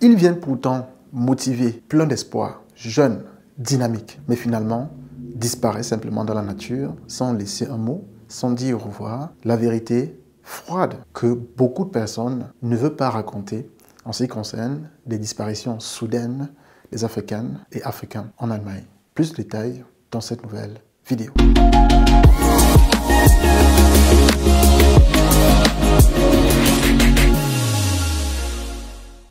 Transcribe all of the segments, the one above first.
Ils viennent pourtant motivés, pleins d'espoir, jeunes, dynamiques, mais finalement disparaissent simplement dans la nature sans laisser un mot, sans dire au revoir. La vérité froide que beaucoup de personnes ne veulent pas raconter en ce qui concerne des disparitions soudaines des Africaines et Africains en Allemagne. Plus de détails dans cette nouvelle vidéo.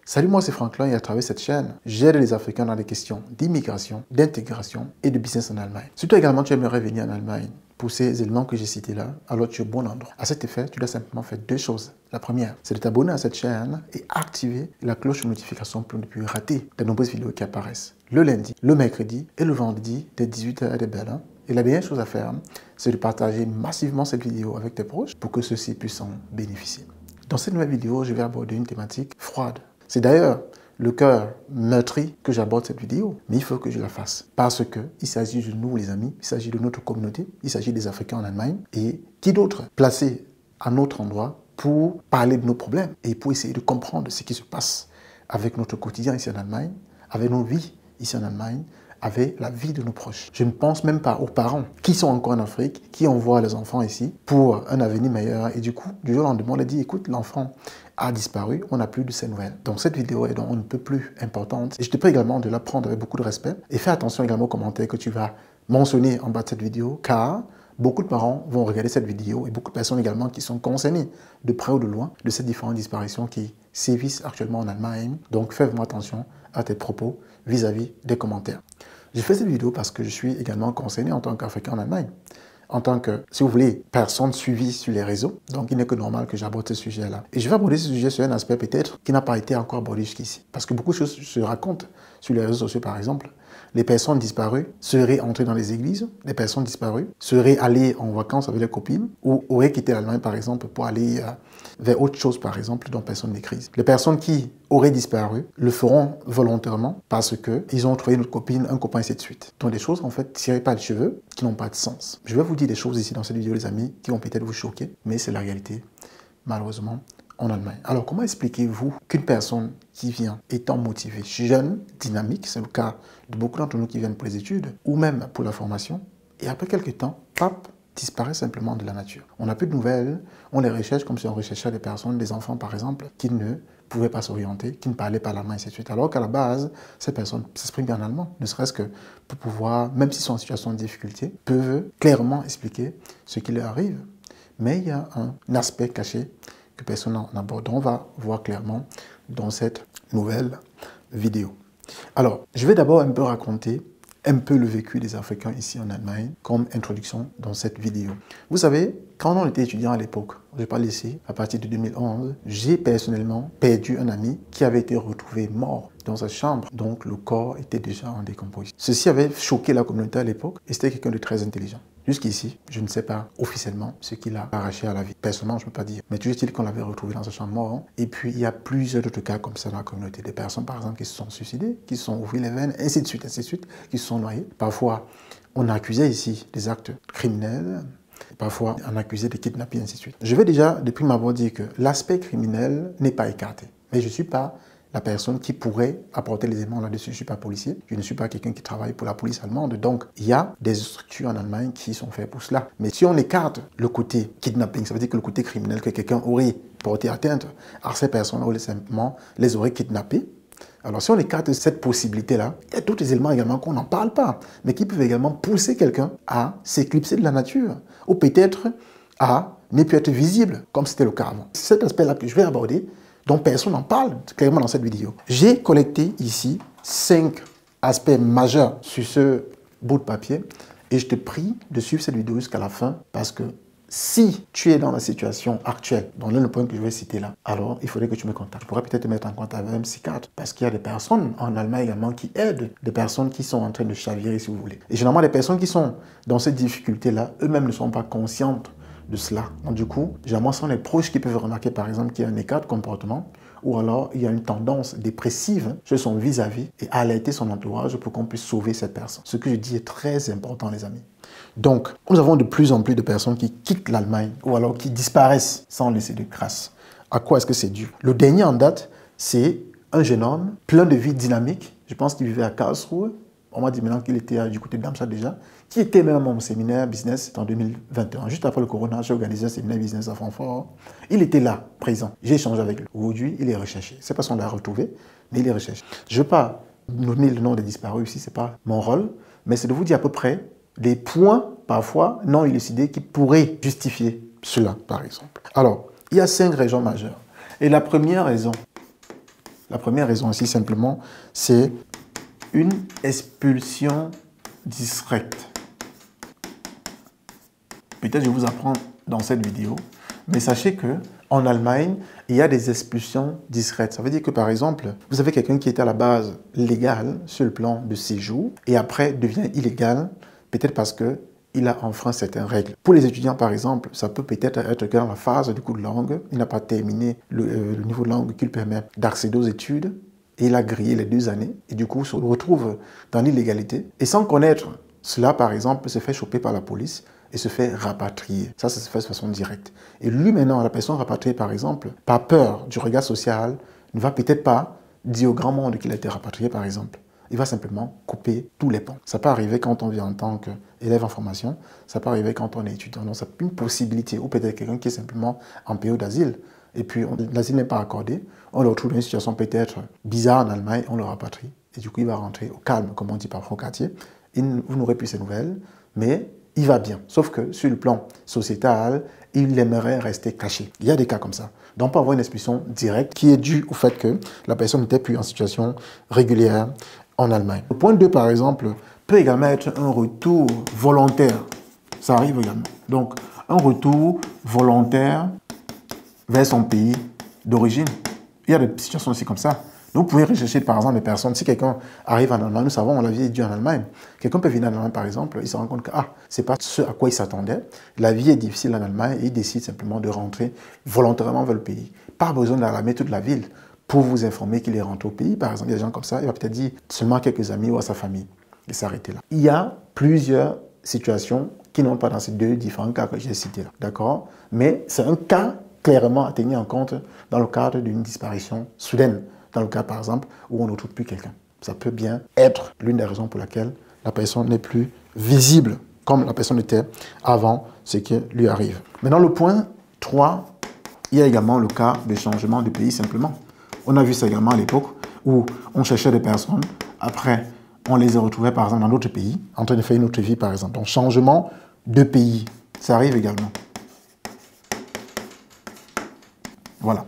Salut, moi c'est Franklin et à travers cette chaîne, j'aide les Africains dans les questions d'immigration, d'intégration et de business en Allemagne. Si toi également tu aimerais venir en Allemagne pour ces éléments que j'ai cités là, alors tu es au bon endroit. À cet effet, tu dois simplement faire deux choses. La première, c'est de t'abonner à cette chaîne et activer la cloche de notification pour ne plus rater de nombreuses vidéos qui apparaissent le lundi, le mercredi et le vendredi dès 18h à Berlin. Et la dernière chose à faire, c'est de partager massivement cette vidéo avec tes proches pour que ceux-ci puissent en bénéficier. Dans cette nouvelle vidéo, je vais aborder une thématique froide. C'est d'ailleurs le cœur meurtri que j'aborde cette vidéo, mais il faut que je la fasse parce qu'il s'agit de nous les amis, il s'agit de notre communauté, il s'agit des Africains en Allemagne et qui d'autre placé à notre endroit pour parler de nos problèmes et pour essayer de comprendre ce qui se passe avec notre quotidien ici en Allemagne, avec nos vies ici en Allemagne, avec la vie de nos proches. Je ne pense même pas aux parents qui sont encore en Afrique, qui envoient les enfants ici pour un avenir meilleur. Et du coup, du jour au lendemain, on a dit, écoute, l'enfant a disparu, on n'a plus de ses nouvelles. Donc cette vidéo est donc on ne peut plus importante. Et je te prie également de la prendre avec beaucoup de respect. Et fais attention également aux commentaires que tu vas mentionner en bas de cette vidéo, car beaucoup de parents vont regarder cette vidéo et beaucoup de personnes également qui sont concernées de près ou de loin de ces différentes disparitions qui sévissent actuellement en Allemagne. Donc fais vraiment attention à tes propos vis-à-vis des commentaires. J'ai fait cette vidéo parce que je suis également concerné en tant qu'Africain en Allemagne. En tant que, si vous voulez, personne suivie sur les réseaux. Donc, il n'est que normal que j'aborde ce sujet-là. Et je vais aborder ce sujet sur un aspect peut-être qui n'a pas été encore abordé jusqu'ici. Parce que beaucoup de choses se racontent sur les réseaux sociaux, par exemple. Les personnes disparues seraient entrées dans les églises. Les personnes disparues seraient allées en vacances avec les copines ou auraient quitté l'Allemagne, par exemple, pour aller vers autre chose, par exemple, dont personne n'écrit. Les personnes qui auraient disparu le feront volontairement parce qu'ils ont trouvé une copine, un copain, et ainsi de suite. Donc des choses, en fait, tirées par les cheveux qui n'ont pas de sens. Je vais vous dire des choses ici dans cette vidéo, les amis, qui vont peut-être vous choquer, mais c'est la réalité, malheureusement, en Allemagne. Alors, comment expliquez-vous qu'une personne qui vient étant motivée, jeune, dynamique, c'est le cas de beaucoup d'entre nous qui viennent pour les études, ou même pour la formation, et après quelques temps, pap, disparaît simplement de la nature. On n'a plus de nouvelles, on les recherche comme si on recherchait des personnes, des enfants par exemple, qui ne pouvaient pas s'orienter, qui ne parlaient pas l'allemand, et ainsi de suite. Alors qu'à la base, ces personnes s'expriment bien en allemand, ne serait-ce que pour pouvoir, même s'ils sont en situation de difficulté, peuvent clairement expliquer ce qui leur arrive. Mais il y a un aspect caché que personne n'aborde. On va voir clairement dans cette nouvelle vidéo. Alors, je vais d'abord un peu raconter un peu le vécu des Africains ici en Allemagne comme introduction dans cette vidéo. Vous savez, quand on était étudiant à l'époque, je parle ici, à partir de 2011, j'ai personnellement perdu un ami qui avait été retrouvé mort dans sa chambre. Donc le corps était déjà en décomposition. Ceci avait choqué la communauté à l'époque et c'était quelqu'un de très intelligent. Jusqu'ici, je ne sais pas officiellement ce qu'il a arraché à la vie. Personnellement, je ne peux pas dire. Mais toujours est-il qu'on l'avait retrouvé dans sa chambre mort. Et puis, il y a plusieurs autres cas comme ça dans la communauté. Des personnes, par exemple, qui se sont suicidées, qui se sont ouvert les veines, ainsi de suite, qui se sont noyées. Parfois, on accusait ici des actes criminels. Parfois, on accusait de kidnapping, ainsi de suite. Je vais déjà, depuis m'avoir dit que l'aspect criminel n'est pas écarté. Mais je ne suis pas la personne qui pourrait apporter les éléments là-dessus. Je ne suis pas policier, je ne suis pas quelqu'un qui travaille pour la police allemande. Donc, il y a des structures en Allemagne qui sont faites pour cela. Mais si on écarte le côté kidnapping, ça veut dire que le côté criminel, que quelqu'un aurait porté atteinte à ces personnes, ou simplement les aurait kidnappées. Alors, si on écarte cette possibilité-là, il y a d'autres éléments également qu'on n'en parle pas, mais qui peuvent également pousser quelqu'un à s'éclipser de la nature, ou peut-être à ne plus être visible, comme c'était le cas avant. C'est cet aspect-là que je vais aborder, dont personne n'en parle clairement dans cette vidéo. J'ai collecté ici 5 aspects majeurs sur ce bout de papier et je te prie de suivre cette vidéo jusqu'à la fin parce que si tu es dans la situation actuelle, dans le point que je vais citer là, alors il faudrait que tu me contactes. Je pourrais peut-être te mettre en contact avec un psychiatre parce qu'il y a des personnes en Allemagne également qui aident des personnes qui sont en train de chavirer, si vous voulez. Et généralement, les personnes qui sont dans cette difficulté-là, eux-mêmes ne sont pas conscientes de cela. Donc du coup, généralement, ce sont les proches qui peuvent remarquer par exemple qu'il y a un écart de comportement ou alors il y a une tendance dépressive chez son vis-à-vis et alerter son entourage pour qu'on puisse sauver cette personne. Ce que je dis est très important, les amis. Donc, nous avons de plus en plus de personnes qui quittent l'Allemagne ou alors qui disparaissent sans laisser de traces. À quoi est-ce que c'est dû? Le dernier en date, c'est un jeune homme, plein de vie dynamique. Je pense qu'il vivait à Karlsruhe. On m'a dit maintenant qu'il était du côté de Darmstadt déjà, qui était même à mon séminaire business en 2021. Juste après le corona, j'ai organisé un séminaire business à Francfort. Il était là, présent. J'ai échangé avec lui. Aujourd'hui, il est recherché. C'est pas son l'a retrouvé, mais il est recherché. Je ne veux pas nommer le nom des disparus ici, ce n'est pas mon rôle, mais c'est de vous dire à peu près des points, parfois, non élucidés qui pourraient justifier cela, par exemple. Alors, il y a 5 raisons majeures. Et la première raison ici, simplement, c'est une expulsion discrète. Peut-être je vais vous apprendre dans cette vidéo, mais sachez que en Allemagne, il y a des expulsions discrètes. Ça veut dire que, par exemple, vous avez quelqu'un qui était à la base légal sur le plan de séjour et après devient illégal, peut-être parce qu'il a enfreint certaines règles. Pour les étudiants, par exemple, ça peut peut-être être dans la phase du cours de langue. Il n'a pas terminé le niveau de langue qui lui permet d'accéder aux études. Et il a grillé les 2 années. Et du coup, se retrouve dans l'illégalité. Et sans connaître cela, par exemple, se fait choper par la police et se fait rapatrier. Ça se fait de façon directe. Et lui, maintenant, la personne rapatriée, par exemple, par peur du regard social, ne va peut-être pas dire au grand monde qu'il a été rapatrié, par exemple. Il va simplement couper tous les ponts. Ça peut arriver quand on vient en tant qu'élève en formation, ça peut arriver quand on est étudiant. Donc, c'est une possibilité, ou peut-être quelqu'un qui est simplement en période d'asile, et puis l'asile n'est pas accordé, on le retrouve dans une situation peut-être bizarre en Allemagne, on le rapatrie, et du coup il va rentrer au calme, comme on dit parfois au quartier. Vous n'aurez plus ces nouvelles, mais il va bien. Sauf que sur le plan sociétal, il aimerait rester caché. Il y a des cas comme ça. Donc on peut avoir une expulsion directe qui est due au fait que la personne n'était plus en situation régulière en Allemagne. Le point 2, par exemple, peut également être un retour volontaire. Ça arrive également. Donc un retour volontaire vers son pays d'origine. Il y a des situations aussi comme ça. Vous pouvez rechercher par exemple des personnes. Si quelqu'un arrive en Allemagne, nous savons, la vie est dure en Allemagne. Quelqu'un peut venir en Allemagne par exemple, il se rend compte que c'est pas ce à quoi il s'attendait. La vie est difficile en Allemagne et il décide simplement de rentrer volontairement vers le pays. Pas besoin d'alarmer toute la ville pour vous informer qu'il est rentré au pays. Par exemple, il y a des gens comme ça, il va peut-être dire seulement à quelques amis ou à sa famille et s'arrêter là. Il y a plusieurs situations qui n'ont pas dans ces 2 différents cas que j'ai cités là. D'accord? Mais c'est un cas clairement à tenir en compte dans le cadre d'une disparition soudaine. Dans le cas, par exemple, où on ne trouve plus quelqu'un. Ça peut bien être l'une des raisons pour laquelle la personne n'est plus visible comme la personne était avant ce qui lui arrive. Maintenant, le point 3, il y a également le cas de changement de pays simplement. On a vu ça également à l'époque où on cherchait des personnes, après on les a retrouvées par exemple dans d'autres pays, en train de faire une autre vie par exemple. Donc changement de pays, ça arrive également. Voilà.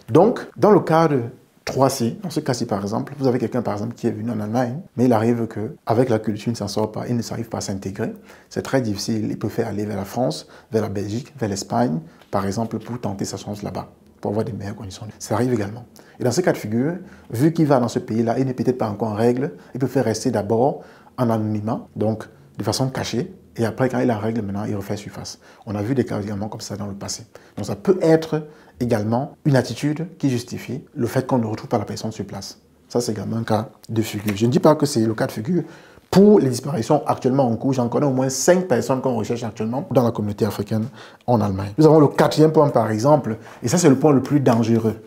Donc, dans le cas de 3C, dans ce cas-ci par exemple, vous avez quelqu'un par exemple qui est venu en Allemagne, mais il arrive qu'avec la culture, il ne s'en sort pas, il ne s'arrive pas à s'intégrer. C'est très difficile, il peut faire aller vers la France, vers la Belgique, vers l'Espagne, par exemple, pour tenter sa chance là-bas, pour avoir des meilleures conditions. Ça arrive également. Et dans ce cas de figure, vu qu'il va dans ce pays-là, il n'est peut-être pas encore en règle, il peut faire rester d'abord en anonymat, donc de façon cachée, et après, quand il a règle, maintenant, il refait surface. On a vu des cas également comme ça dans le passé. Donc ça peut être également une attitude qui justifie le fait qu'on ne retrouve pas la personne sur place. Ça, c'est également un cas de figure. Je ne dis pas que c'est le cas de figure pour les disparitions actuellement en cours. J'en connais au moins 5 personnes qu'on recherche actuellement dans la communauté africaine en Allemagne. Nous avons le 4e point, par exemple, et ça, c'est le point le plus dangereux.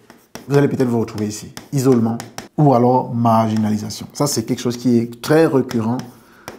Vous allez peut-être vous retrouver ici. Isolement ou alors marginalisation. Ça, c'est quelque chose qui est très récurrent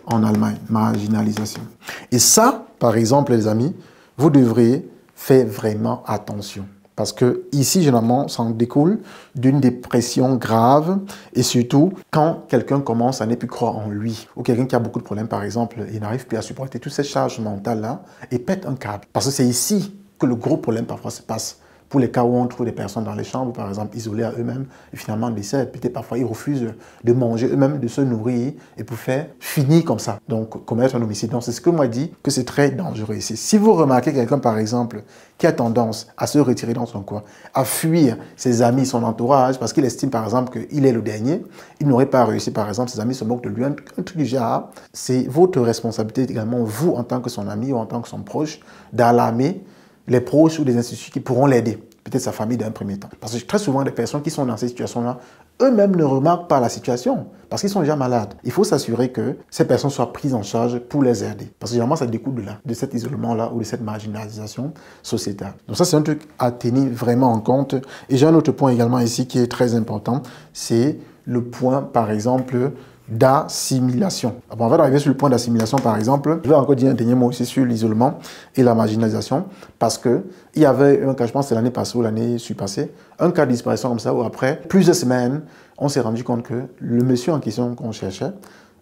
en Allemagne, marginalisation. Et ça, par exemple, les amis, vous devrez faire vraiment attention. Parce que ici, généralement, ça en découle d'une dépression grave et surtout quand quelqu'un commence à ne plus croire en lui ou quelqu'un qui a beaucoup de problèmes, par exemple, il n'arrive plus à supporter toutes ces charges mentales-là et pète un câble. Parce que c'est ici que le gros problème parfois se passe. Pour les cas où on trouve des personnes dans les chambres, par exemple, isolées à eux-mêmes, et finalement décèdent. Peut-être parfois ils refusent de manger eux-mêmes, de se nourrir, et pour faire finir comme ça. Donc, commettre un homicide. Donc, c'est ce que moi dit que c'est très dangereux ici. Si vous remarquez quelqu'un, par exemple, qui a tendance à se retirer dans son coin, à fuir ses amis, son entourage, parce qu'il estime, par exemple, qu'il est le dernier, il n'aurait pas réussi, par exemple, ses amis se moquent de lui, un truc du genre, c'est votre responsabilité également, vous, en tant que son ami ou en tant que son proche, d'alarmer les proches ou des institutions qui pourront l'aider, peut-être sa famille d'un premier temps. Parce que très souvent, des personnes qui sont dans ces situations-là eux-mêmes ne remarquent pas la situation parce qu'ils sont déjà malades. Il faut s'assurer que ces personnes soient prises en charge pour les aider. Parce que généralement, ça découle de là, de cet isolement-là ou de cette marginalisation sociétale. Donc ça, c'est un truc à tenir vraiment en compte. Et j'ai un autre point également ici qui est très important, c'est le point, par exemple, d'assimilation. On va arriver sur le point d'assimilation, par exemple. Je vais encore dire un dernier mot aussi sur l'isolement et la marginalisation, parce que il y avait un cas, je pense c'est l'année passée ou l'année surpassée, un cas de disparition comme ça, où après plusieurs semaines, on s'est rendu compte que le monsieur en question qu'on cherchait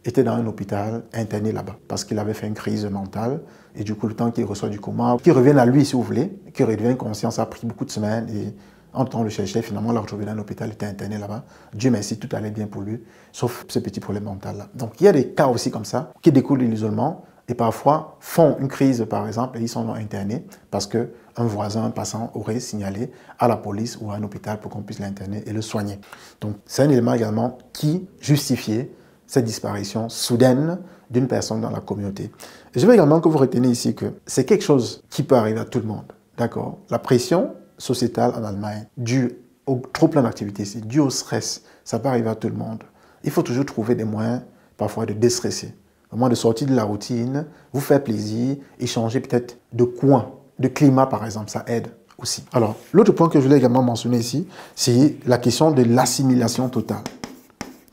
était dans un hôpital interné là-bas, parce qu'il avait fait une crise mentale, et du coup, le temps qu'il reçoit du coma, qu'il revienne à lui, si vous voulez, qu'il redevienne conscient, ça a pris beaucoup de semaines, et en temps, on le cherchait, finalement, on l'a retrouvé dans l'hôpital, il était interné là-bas. Dieu merci, tout allait bien pour lui, sauf ce petit problème mental-là. Donc, il y a des cas aussi comme ça, qui découlent de l'isolement, et parfois font une crise, par exemple, et ils sont internés, parce qu'un voisin, un passant, aurait signalé à la police ou à un hôpital pour qu'on puisse l'interner et le soigner. Donc, c'est un élément également qui justifiait cette disparition soudaine d'une personne dans la communauté. Et je veux également que vous reteniez ici que c'est quelque chose qui peut arriver à tout le monde, d'accord? La pression sociétale en Allemagne, due au trop plein d'activités, c'est dû au stress, ça peut arriver à tout le monde. Il faut toujours trouver des moyens, parfois, de déstresser, vraiment de sortir de la routine, vous faire plaisir, échanger peut-être de coin, de climat par exemple, ça aide aussi. Alors, l'autre point que je voulais également mentionner ici, c'est la question de l'assimilation totale.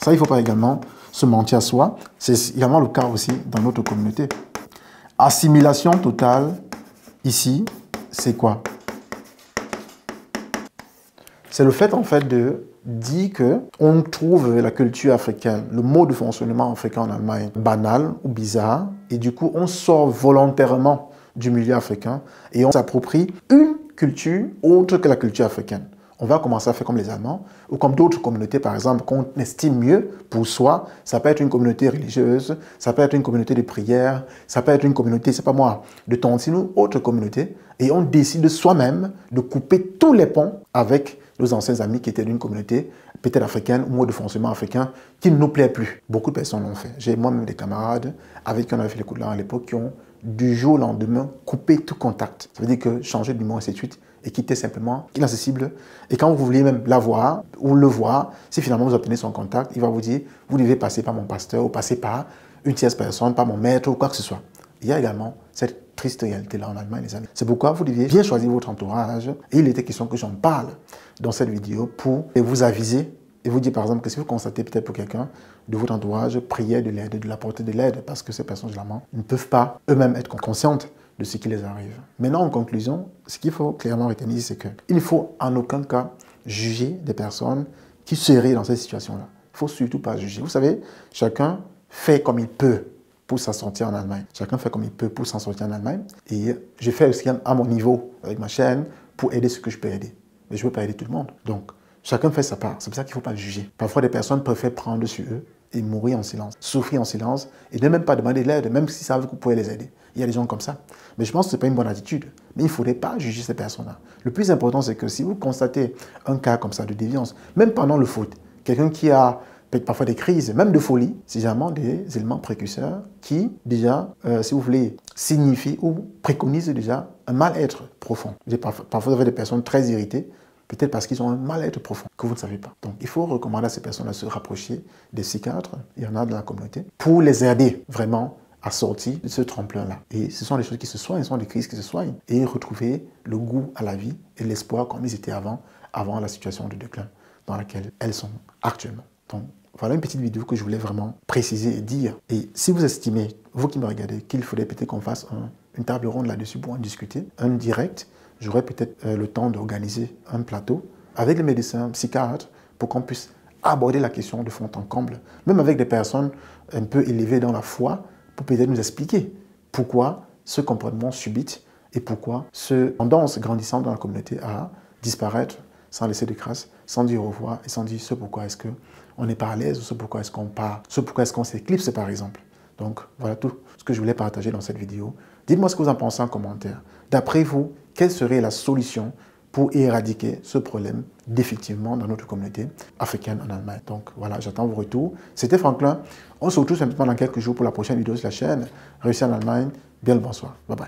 Ça, il ne faut pas également se mentir à soi, c'est également le cas aussi dans notre communauté. Assimilation totale, ici, c'est quoi? C'est le fait, en fait, de dire qu'on trouve la culture africaine, le mode de fonctionnement africain en Allemagne, banal ou bizarre, et du coup, on sort volontairement du milieu africain et on s'approprie une culture autre que la culture africaine. On va commencer à faire comme les Allemands ou comme d'autres communautés, par exemple, qu'on estime mieux pour soi. Ça peut être une communauté religieuse, ça peut être une communauté de prière, ça peut être une communauté, c'est pas moi, de tontine ou autre communauté. Et on décide soi-même de couper tous les ponts avec nos anciens amis qui étaient d'une communauté peut-être africaine ou mode de fonctionnement africain qui ne nous plaît plus. Beaucoup de personnes l'ont fait. J'ai moi-même des camarades avec qui on avait fait les coups de à l'époque qui ont du jour au lendemain coupé tout contact. Ça veut dire que changer d'humour, ainsi de suite, et quitter simplement inaccessible. Et quand vous vouliez même la voir ou le voir, si finalement vous obtenez son contact, il va vous dire, vous devez passer par mon pasteur ou passer par une tierce personne, par mon maître ou quoi que ce soit. Il y a également cette triste réalité-là en Allemagne, les amis. C'est pourquoi vous devez bien choisir votre entourage. Et il était question que j'en parle dans cette vidéo pour vous aviser et vous dire par exemple que si vous constatez peut-être pour quelqu'un de votre entourage, priez de l'aide, de l'apporter de l'aide, parce que ces personnes, généralement, ne peuvent pas eux-mêmes être conscientes de ce qui les arrive. Maintenant, en conclusion, ce qu'il faut clairement retenir, c'est qu'il ne faut en aucun cas juger des personnes qui seraient dans cette situation-là. Il ne faut surtout pas juger. Vous savez, chacun fait comme il peut pour s'en sortir en Allemagne. Chacun fait comme il peut pour s'en sortir en Allemagne. Et je fais aussi à mon niveau, avec ma chaîne, pour aider ce que je peux aider. Mais je ne peux pas aider tout le monde. Donc, chacun fait sa part. C'est pour ça qu'il ne faut pas juger. Parfois, des personnes préfèrent prendre sur eux et mourir en silence, souffrir en silence, et ne même pas demander de l'aide, même s'ils savent que vous pouvez les aider. Il y a des gens comme ça. Mais je pense que ce n'est pas une bonne attitude. Mais il ne faudrait pas juger ces personnes-là. Le plus important, c'est que si vous constatez un cas comme ça de déviance, même pendant le foot, quelqu'un qui a peut-être parfois des crises, même de folie, c'est généralement des éléments précurseurs qui, déjà, si vous voulez, signifient ou préconisent déjà un mal-être profond. Parfois, vous avez des personnes très irritées, peut-être parce qu'ils ont un mal-être profond que vous ne savez pas. Donc, il faut recommander à ces personnes de se rapprocher des psychiatres, il y en a dans la communauté, pour les aider vraiment à sortir de ce tremplin-là. Et ce sont des choses qui se soignent, ce sont des crises qui se soignent, et retrouver le goût à la vie et l'espoir comme ils étaient avant la situation de déclin dans laquelle elles sont actuellement. Donc, voilà une petite vidéo que je voulais vraiment préciser et dire. Et si vous estimez, vous qui me regardez, qu'il faudrait peut-être qu'on fasse une table ronde là-dessus pour en discuter, un direct, j'aurai peut-être le temps d'organiser un plateau avec les médecins, psychiatres, pour qu'on puisse aborder la question de fond en comble, même avec des personnes un peu élevées dans la foi, pour peut-être nous expliquer pourquoi ce comportement subit et pourquoi ce tendance grandissante dans la communauté à disparaître sans laisser de traces, sans dire au revoir et sans dire ce pourquoi est-ce qu'on n'est pas à l'aise, ou ce pourquoi est-ce qu'on part, ce pourquoi est-ce qu'on s'éclipse par exemple. Donc voilà tout ce que je voulais partager dans cette vidéo. Dites-moi ce que vous en pensez en commentaire. D'après vous, quelle serait la solution pour éradiquer ce problème définitivement dans notre communauté africaine en Allemagne? Donc voilà, j'attends vos retours. C'était Franklin. On se retrouve simplement dans quelques jours pour la prochaine vidéo sur la chaîne. Réussir en Allemagne. Bien le bonsoir. Bye bye.